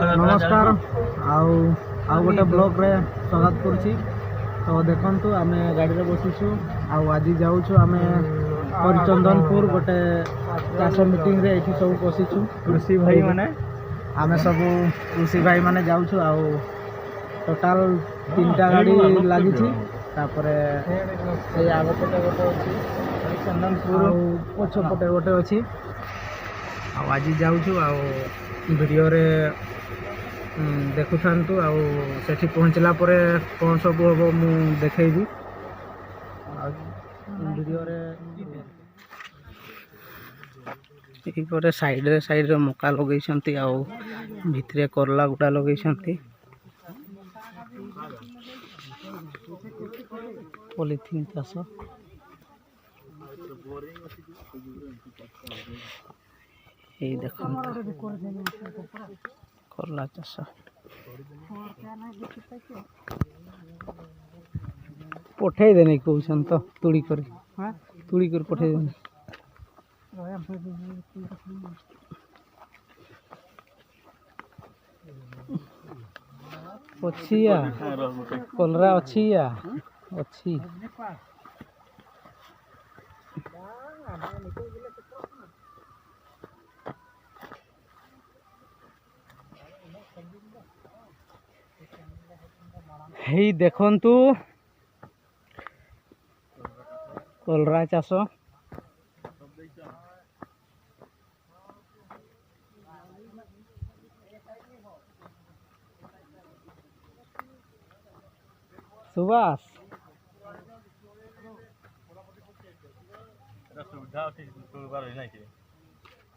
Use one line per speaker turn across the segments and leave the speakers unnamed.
नमस्कार आउ गोटे ब्लॉग रे स्वागत करुच्ची। तो देखु आम गाड़ी में बसीचु आज जाऊँ आम हरिचंदनपुर गोटे चाष मीटिंग रे ये सब बसीचु कृषि भाई माने आम सब कृषि भाई माने जाऊँ टोटाल 3टा गाड़ी लगी आग पटे गोटे अच्छी हरिचंदनपुर पछ पटे गोटे अच्छी आज जाऊँ वीडियो रे देखु था सेठी पहुँचला परे कौन सब हम मु देखेबी वीडियो रे गोटे साइड रे मका लगे भितरे करला गुड़ा लगे पॉलिथीन चाष ये देख करला चाष पठे देने कहन तो तुड़ी कर पठे देने अच्छी कलरा अच्छी अच्छी हे देखंतु कलरा चाष सुभाष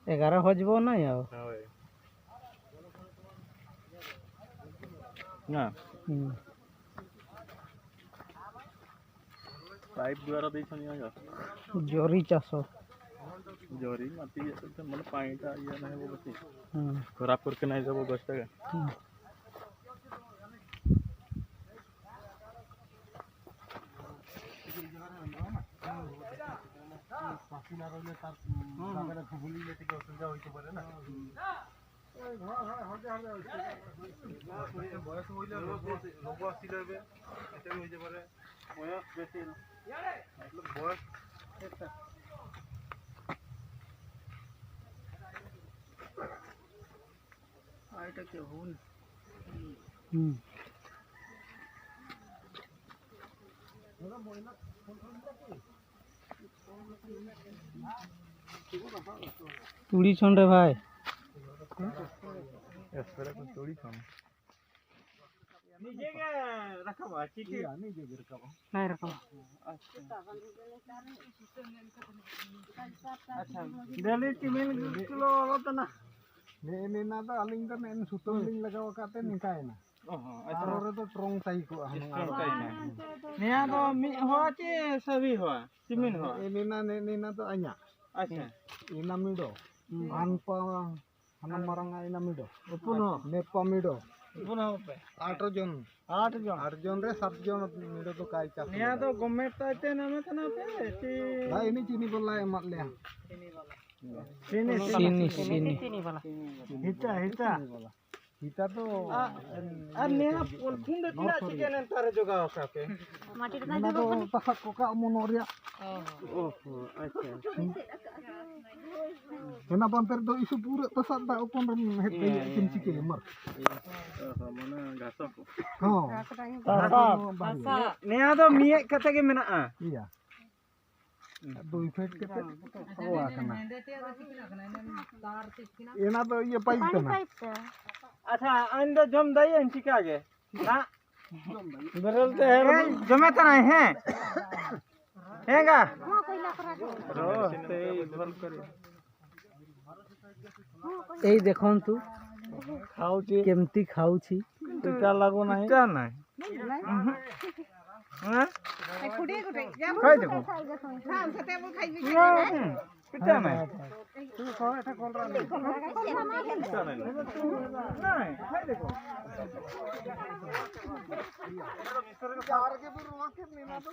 एगार हजब ना पाइप द्वारा जरी चाष जरी माटी मतलब पानीटा ये ना वो बस खराब करके नहीं जब गछ का पासिना रहले तार जागारे फुफुली ले टिके असुविधा होइते पारे ना बयस होइले रोग आसी लेबे एते होइते पारे बयस बेसी मतलब बयस आइटा के होन तुड़ी छन रे भाई तुड़ी छन नीचे के रखबा चिठी नीचे के रखबा नहीं रखबा अच्छा डेली टिमिन किलो रतना ने ना तो अलिंग का ने सुतम लिंग लगाव काते निकाय ना अच्छा रे तो ट्रंग ताई को हम निया तो मी हो चे सभी हो सिमिन हो ने ना तो अኛ अच्छा इना मिडो अनपा हना मरंगा इना मिडो पुनो नेपा मिडो पुनो पे 8 जन रे 7 जन मिडो तो काय चास निया तो गवर्नमेंट ताते नामे तना पे ना इनी चीनी बोला एमत ले चीनी वाला हिता हिता तो अन्य पॉलिथीन दे तिना चिकन तारे जोगा ओकाके माटी ना तो तसक कोका मोनोरिया ओहो अच्छा केना पंतर दो इस पूरा तसक दा ओपन हेते चिमची के मर माने घास को हां घासा नेया तो मिए कते के मेना इया दो फेट कते ओ आकना एना तो ये पाइप कना अच्छा अंदर जम दई चिका गे ना बरलते है जमे त नहीं है हेगा हां कोइला करा रो ते भल करे एई देखन तू खाउची केमती खाउची टीका लागो नहीं टीका नहीं हां खुडी गुटे खाइ देखो हां सते बोल खाइ पिटा नहीं तू कहो एटा कोलरा नहीं खाइ देखो यार के बुरवा के लेना तो